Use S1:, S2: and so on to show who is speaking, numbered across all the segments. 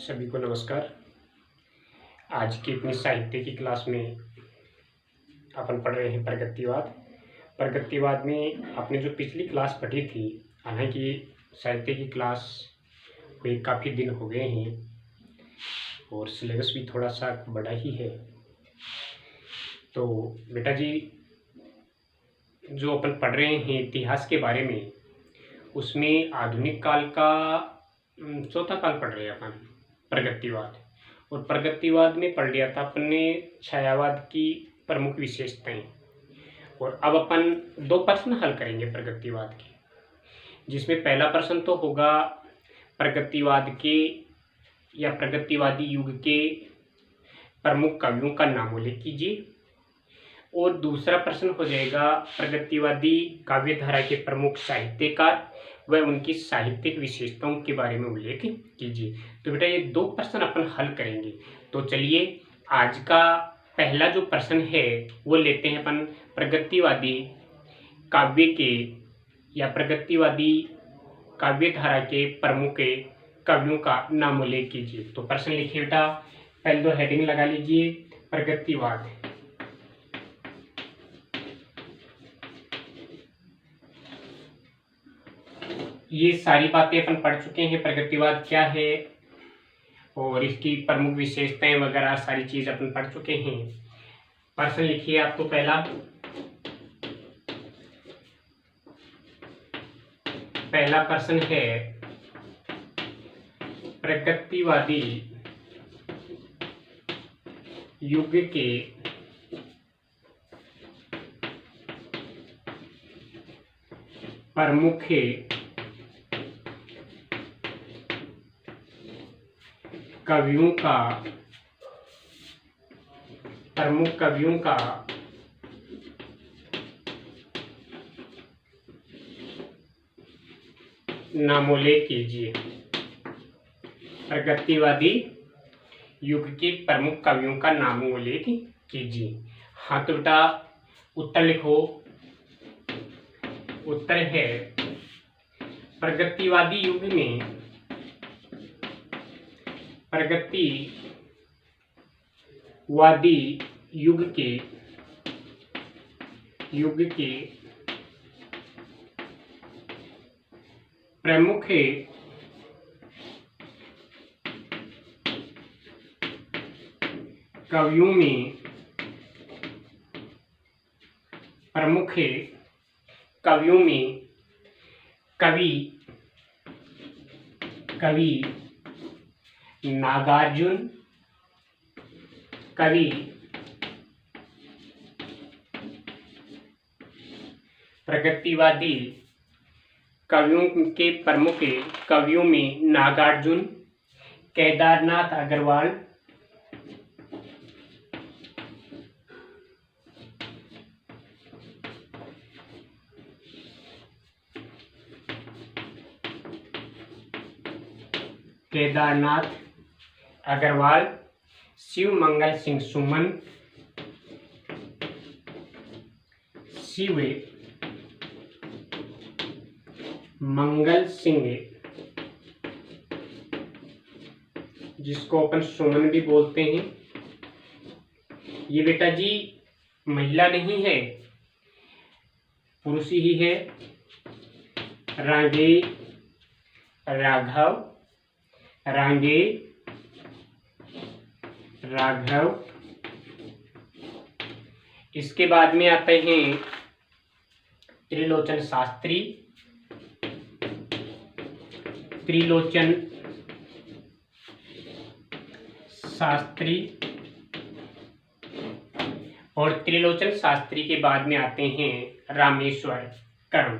S1: सभी को नमस्कार। आज की अपनी साहित्य की क्लास में अपन पढ़ रहे हैं प्रगतिवाद। प्रगतिवाद में आपने जो पिछली क्लास पढ़ी थी, हालांकि साहित्य की क्लास हुई काफ़ी दिन हो गए हैं और सिलेबस भी थोड़ा सा बड़ा ही है। तो बेटा जी, जो अपन पढ़ रहे हैं इतिहास के बारे में, उसमें आधुनिक काल का चौथा काल पढ़ रहे हैं अपन, प्रगतिवाद। और प्रगतिवाद में पढ़ लिया था अपन ने छायावाद की प्रमुख विशेषताएं। और अब अपन दो प्रश्न हल करेंगे प्रगतिवाद के, जिसमें पहला प्रश्न तो होगा प्रगतिवाद के या प्रगतिवादी युग के प्रमुख कवियों का नाम उल्लेख कीजिए। और दूसरा प्रश्न हो जाएगा प्रगतिवादी काव्यधारा के प्रमुख साहित्यकार व उनकी साहित्यिक विशेषताओं के बारे में उल्लेख कीजिए। तो बेटा ये दो प्रश्न अपन हल करेंगे। तो चलिए आज का पहला जो प्रश्न है वो लेते हैं अपन, प्रगतिवादी काव्य के या प्रगतिवादी काव्यधारा के प्रमुख कवियों का नाम उल्लेख कीजिए। तो प्रश्न लिखिए बेटा, पहले दो हेडिंग लगा लीजिए, प्रगतिवाद। ये सारी बातें अपन पढ़ चुके हैं, प्रगतिवाद क्या है और इसकी प्रमुख विशेषताएं वगैरह सारी चीज अपन पढ़ चुके हैं। प्रश्न लिखिए आपको पहला प्रश्न है, प्रगतिवादी युग के प्रमुख कवियों का नामोल्लेख कीजिए। प्रगतिवादी युग के प्रमुख कवियों का नाम उल्लेख कीजिए। हाँ तो बेटा उत्तर लिखो। उत्तर है, प्रगतिवादी युग में प्रगतिवादी युग के प्रमुख कवियों में कवि नागार्जुन, प्रगतिवादी कवियों के प्रमुख कवियों में नागार्जुन, केदारनाथ अग्रवाल, शिव मंगल सिंह सुमन, शिव मंगल सिंह, जिसको अपन सुमन भी बोलते हैं। ये बेटा जी महिला नहीं है, पुरुष ही है। रांगे राघव। इसके बाद में आते हैं त्रिलोचन शास्त्री और त्रिलोचन शास्त्री के बाद में आते हैं रामेश्वर कर्ण।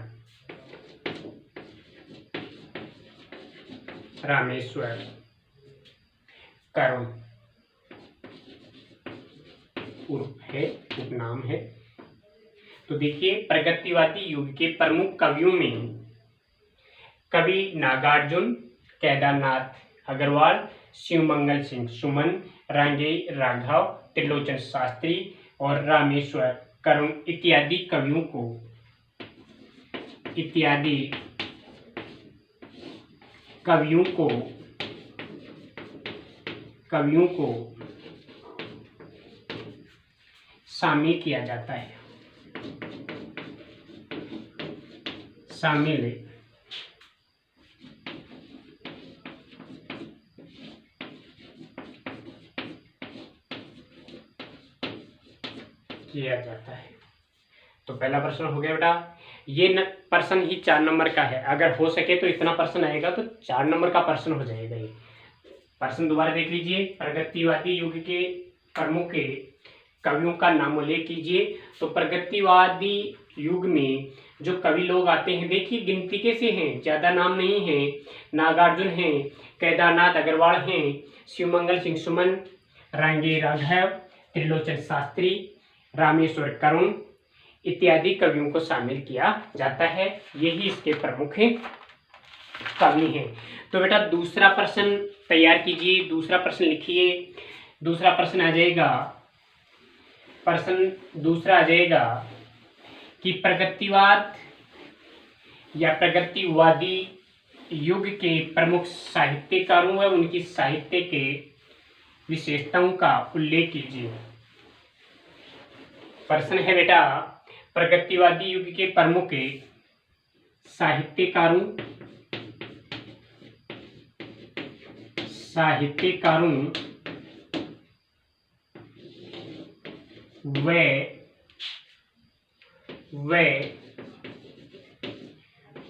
S1: उपनाम है। तो देखिए, प्रगतिवादी युग के प्रमुख कवियों में कवि नागार्जुन, केदारनाथ अग्रवाल, शिवमंगल सिंह सुमन, रांगे राघव, त्रिलोचन शास्त्री और रामेश्वर कर्ण इत्यादि कवियों को कवियों को शामिल किया जाता है, शामिल किया जाता है। तो पहला प्रश्न हो गया बेटा। ये प्रश्न ही 4 नंबर का है, अगर हो सके तो इतना प्रश्न आएगा तो 4 नंबर का प्रश्न हो जाएगा। ये प्रश्न दोबारा देख लीजिए। प्रगतिवादी युग के प्रमुख कवियों का नाम उल्लेख कीजिए। तो प्रगतिवादी युग में जो कवि लोग आते हैं, देखिए गिनती कैसे हैं, ज़्यादा नाम नहीं है। नागार्जुन हैं, केदारनाथ अग्रवाल हैं, शिवमंगल सिंह सुमन, रांगे राघव, त्रिलोचन शास्त्री, रामेश्वर करुण इत्यादि कवियों को शामिल किया जाता है। यही इसके प्रमुख कवि हैं। तो बेटा दूसरा प्रश्न तैयार कीजिए, दूसरा प्रश्न लिखिए। दूसरा प्रश्न आ जाएगा, प्रश्न दूसरा आ जाएगा कि प्रगतिवाद या प्रगतिवादी युग के प्रमुख साहित्यकारों व उनकी साहित्य के विशेषताओं का उल्लेख कीजिए। प्रश्न है बेटा, प्रगतिवादी युग के प्रमुख साहित्यकारों व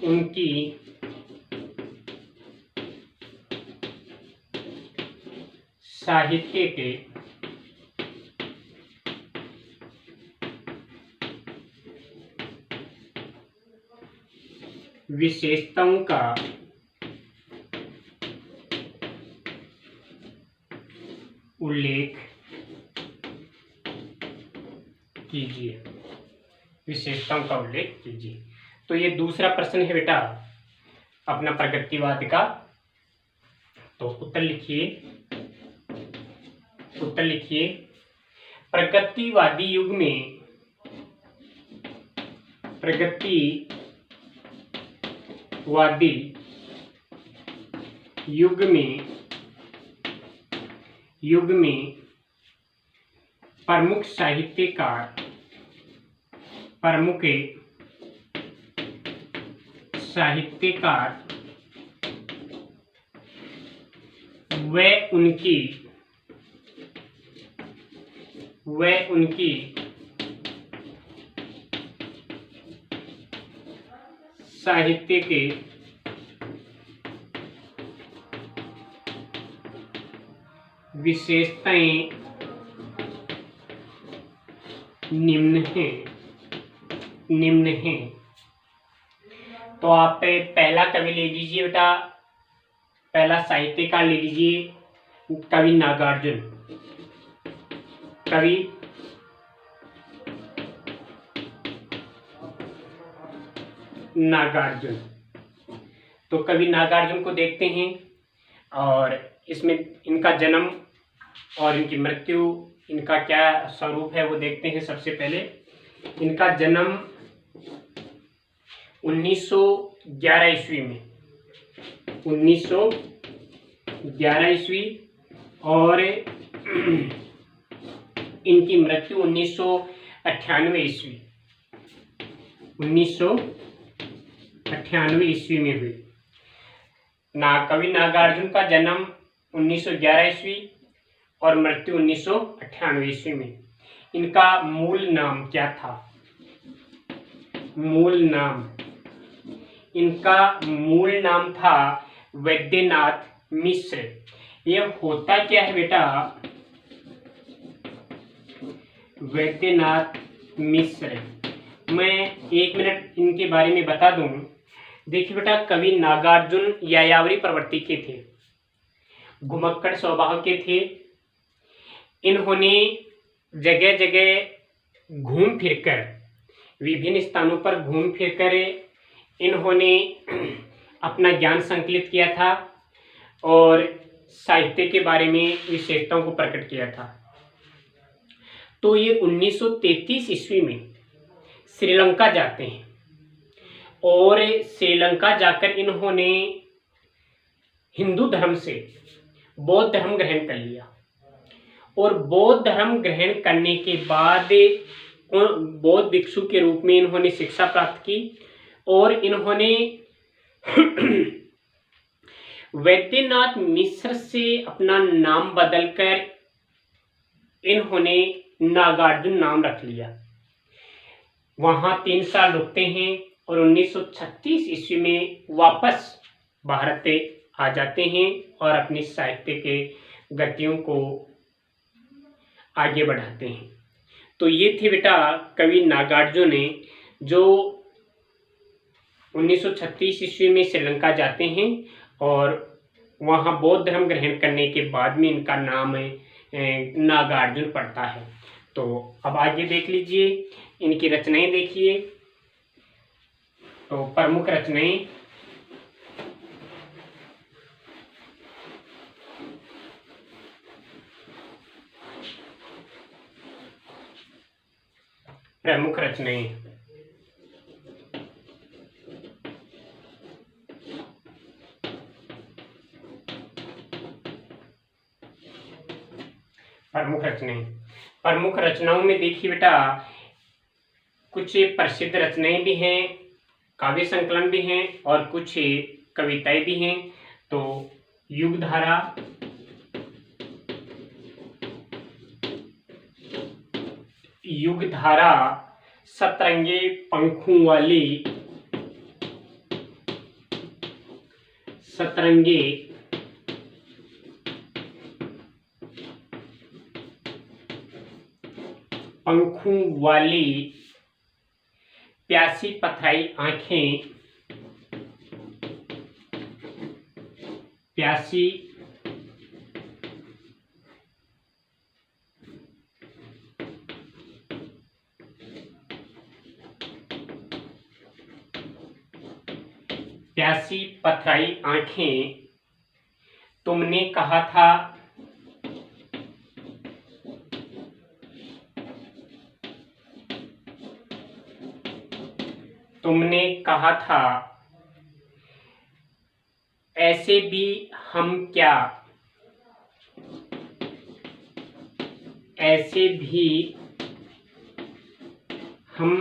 S1: उनकी साहित्य के विशेषताओं का उल्लेख कीजिए, विशेषताओं का उल्लेख कीजिए। तो ये दूसरा प्रश्न है बेटा अपना प्रगतिवाद का। तो उत्तर लिखिए, उत्तर लिखिए। प्रगतिवादी युग में युग में प्रमुख साहित्यकार व उनकी साहित्य के विशेषताएं निम्न हैं। तो आप पहला कवि ले लीजिए बेटा, पहला साहित्यकार ले लीजिए कवि नागार्जुन। कवि नागार्जुन, तो कवि नागार्जुन को देखते हैं और इसमें इनका जन्म और इनकी मृत्यु, इनका क्या स्वरूप है वो देखते हैं। सबसे पहले इनका जन्म 1911 ईस्वी में, 1911 ईस्वी, और इनकी मृत्यु 1998 ईस्वी, 1998 ईस्वी में हुई। कवि नागार्जुन का जन्म 1911 ईस्वी और मृत्यु 1998 ईस्वी में। इनका मूल नाम क्या था? इनका मूल नाम था वैद्यनाथ मिश्र। ये होता क्या है बेटा? वैद्यनाथ मिश्र, मैं 1 मिनट इनके बारे में बता दूं। देखिए बेटा, कवि नागार्जुन यायावरी प्रवृत्ति के थे, घुमक्कड़ स्वभाव के थे। इन्होंने जगह जगह घूम फिरकर, विभिन्न स्थानों पर घूम फिरकर इन्होंने अपना ज्ञान संकलित किया था और साहित्य के बारे में विशेषताओं को प्रकट किया था। तो ये 1933 ईस्वी में श्रीलंका जाते हैं और श्रीलंका जाकर इन्होंने हिंदू धर्म से बौद्ध धर्म ग्रहण कर लिया। और बौद्ध धर्म ग्रहण करने के बाद बौद्ध भिक्षु के रूप में इन्होंने शिक्षा प्राप्त की और इन्होंने वैद्यनाथ मिश्र से अपना नाम बदलकर इन्होंने नागार्जुन नाम रख लिया। वहां 3 साल रुकते हैं और 1936 ईस्वी में वापस भारत आ जाते हैं और अपनी साहित्य के गतियों को आगे बढ़ाते हैं। तो ये थे बेटा कवि नागार्जुन ने, जो 1936 ईस्वी में श्रीलंका जाते हैं और वहाँ बौद्ध धर्म ग्रहण करने के बाद में इनका नाम नागार्जुन पड़ता है। तो अब आगे देख लीजिए, इनकी रचनाएं देखिए। तो प्रमुख रचनाएं, प्रमुख रचनाएं प्रमुख रचनाओं में देखिए बेटा, कुछ प्रसिद्ध रचनाएं भी हैं, काव्य संकलन भी हैं और कुछ कविताएं भी हैं। तो युगधारा, सतरंगे पंखों वाली, सतरंगे पंखों वाली, प्यासी पथराई आंखें, प्यासी प्यासी पथराई आंखें, तुमने कहा था, तुमने कहा था, ऐसे भी हम क्या, ऐसे भी हम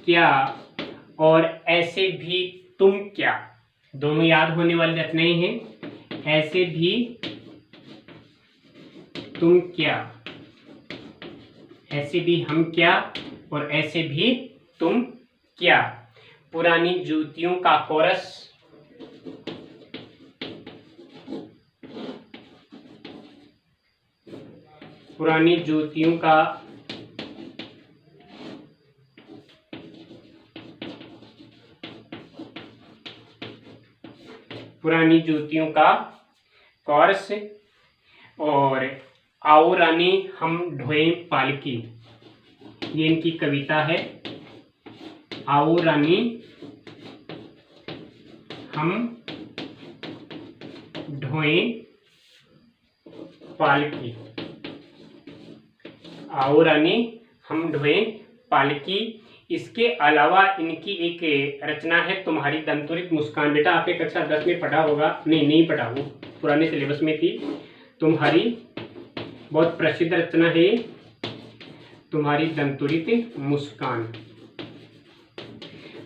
S1: क्या और ऐसे भी तुम क्या, दोनों याद होने वाली रचनाएं हैं। ऐसे भी तुम क्या, ऐसे भी हम क्या और ऐसे भी तुम क्या। पुरानी जूतियों का कोरस, पुरानी जूतियों का कोरस और आओ रानी हम ढोए पालकी, ये इनकी कविता है। आओ रानी हम ढोए पालकी, आओ रानी हम ढोए पालकी। इसके अलावा इनकी एक रचना है तुम्हारी दंतुरित मुस्कान। बेटा आपने कक्षा 10 में पढ़ा होगा, नहीं पढ़ा, वो पुराने सिलेबस में थी। तुम्हारी बहुत प्रसिद्ध रचना है तुम्हारी दंतुरित मुस्कान।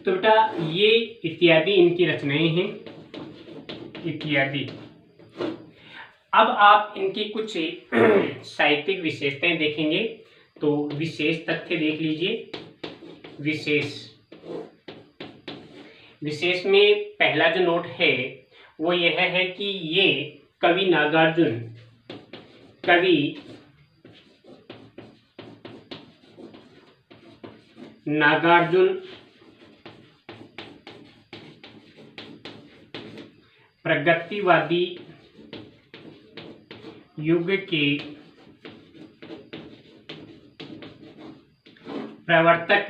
S1: तो बेटा ये इत्यादि इनकी रचनाएं हैं, इत्यादि। अब आप इनकी कुछ साहित्यिक विशेषताएं देखेंगे। तो विशेष तथ्य देख लीजिए। विशेष में पहला जो नोट है वो यह है कि ये कवि नागार्जुन प्रगतिवादी युग के प्रवर्तक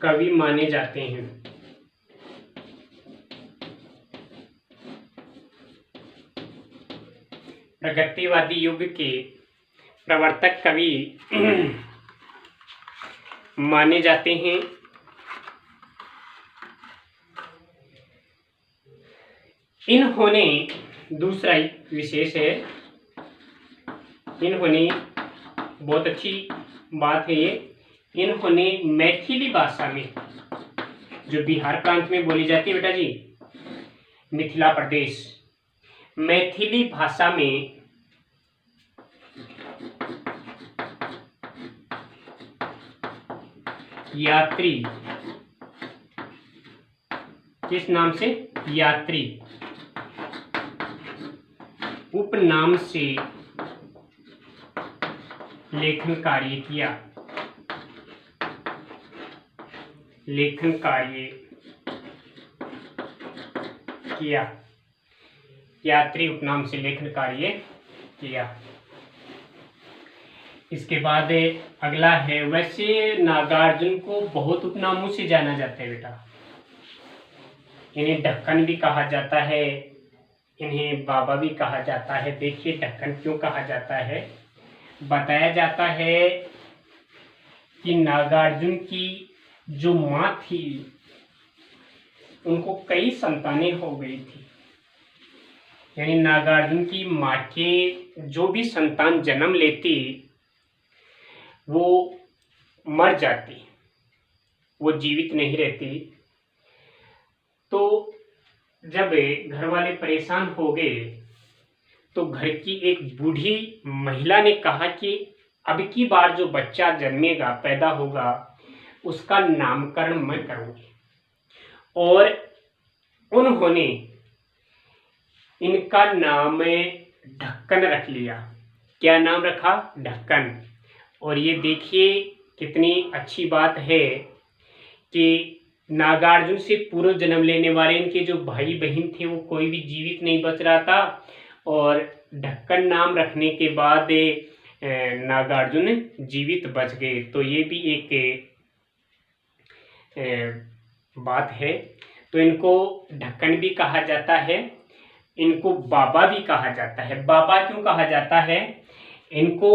S1: कवि माने जाते हैं। प्रगतिवादी युग के प्रवर्तक कवि माने जाते हैं। इन्होंने दूसरा विशेष है, इन्होंने बहुत अच्छी बात है ये, इन्होंने मैथिली भाषा में, जो बिहार प्रांत में बोली जाती है बेटा जी, मिथिला प्रदेश, मैथिली भाषा में यात्री, किस नाम से, यात्री उपनाम से लेखन कार्य किया, लेखन कार्य किया, यात्री उपनाम से लेखन कार्य किया। इसके बाद अगला है, वैसे नागार्जुन को बहुत उपनामों से जाना जाता है बेटा, इन्हें ढक्कन भी कहा जाता है, इन्हें बाबा भी कहा जाता है। देखिए ढक्कन क्यों कहा जाता है, बताया जाता है कि नागार्जुन की जो माँ थी उनको कई संतानें हो गई थी, यानी नागार्जुन की माँ के जो भी संतान जन्म लेती वो मर जाती, वो जीवित नहीं रहती। तो जब घर वाले परेशान हो गए तो घर की एक बूढ़ी महिला ने कहा कि अब की बार जो बच्चा जन्मेगा, पैदा होगा, उसका नामकरण मैं करूँगी। और उन्होंने इनका नाम ढक्कन रख लिया। क्या नाम रखा, ढक्कन। और ये देखिए कितनी अच्छी बात है कि नागार्जुन से पूर्व जन्म लेने वाले इनके जो भाई बहन थे वो कोई भी जीवित नहीं बच रहा था, और ढक्कन नाम रखने के बाद नागार्जुन जीवित बच गए। तो ये भी एक बात है। तो इनको ढक्कन भी कहा जाता है, इनको बाबा भी कहा जाता है। बाबा क्यों कहा जाता है, इनको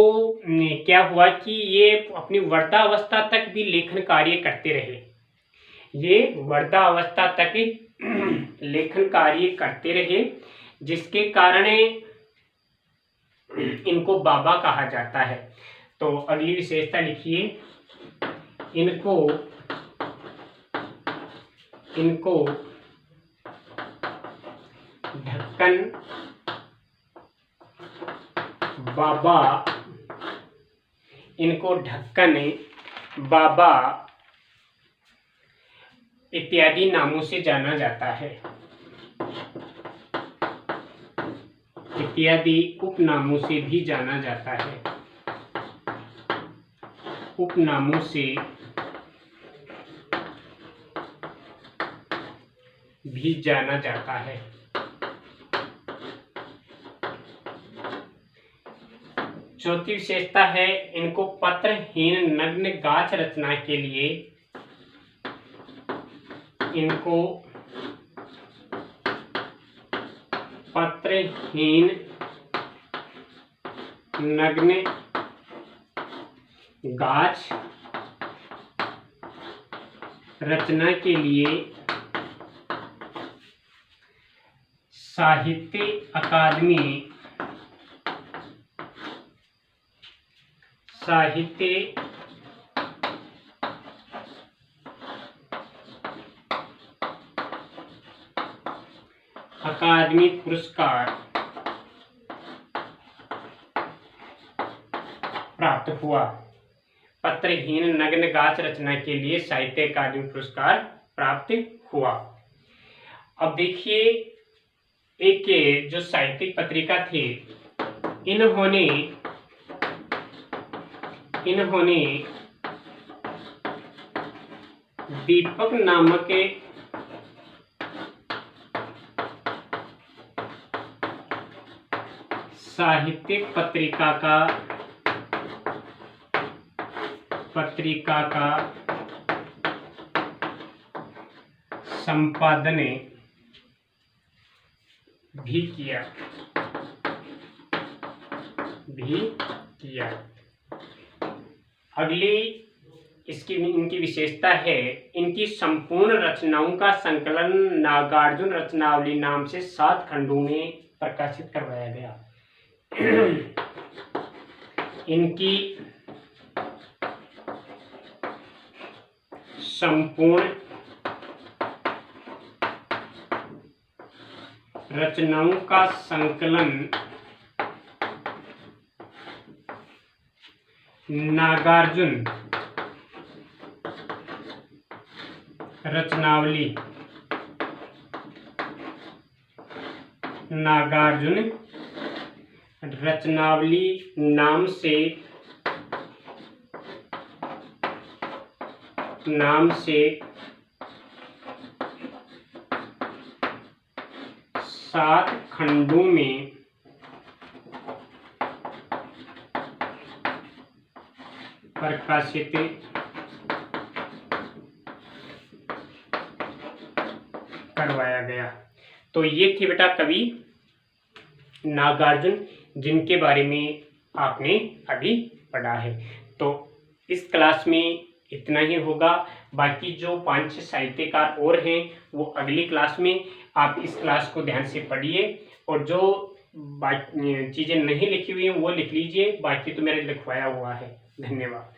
S1: क्या हुआ कि ये अपनी वृद्धावस्था तक भी लेखन कार्य करते रहे, ये वृद्धावस्था तक लेखन कार्य करते रहे, जिसके कारण इनको बाबा कहा जाता है। तो अगली विशेषता लिखिए, इनको ढक्कन बाबा, इनको ढक्कन बाबा इत्यादि नामों से जाना जाता है, इत्यादि उपनामों से भी जाना जाता है, उपनामों से भी जाना जाता है। चौथी विशेषता है, इनको पत्रहीन नग्न गाछ रचना के लिए, इनको पत्रहीन नग्न गाछ रचना के लिए साहित्य अकादमी पुरस्कार प्राप्त हुआ। पत्रहीन नग्न गाछ रचना के लिए साहित्य अकादमी पुरस्कार प्राप्त हुआ। अब देखिए, एक जो साहित्यिक पत्रिका थी, इन्होंने दीपक नामक साहित्यिक पत्रिका का संपादन भी किया। अगली इनकी विशेषता है, इनकी संपूर्ण रचनाओं का संकलन नागार्जुन रचनावली नाम से 7 खंडों में प्रकाशित करवाया गया। इनकी संपूर्ण रचनाओं का संकलन नागार्जुन रचनावली नाम से 7 खंडों में प्रकाशित करवाया गया। तो ये थी बेटा कवि नागार्जुन, जिनके बारे में आपने अभी पढ़ा है। तो इस क्लास में इतना ही होगा। बाकी जो 5-6 साहित्यकार और हैं वो अगली क्लास में, आप इस क्लास को ध्यान से पढ़िए और जो चीज़ें नहीं लिखी हुई हैं वो लिख लीजिए, बाकी तो मेरे लिखवाया हुआ है। धन्यवाद।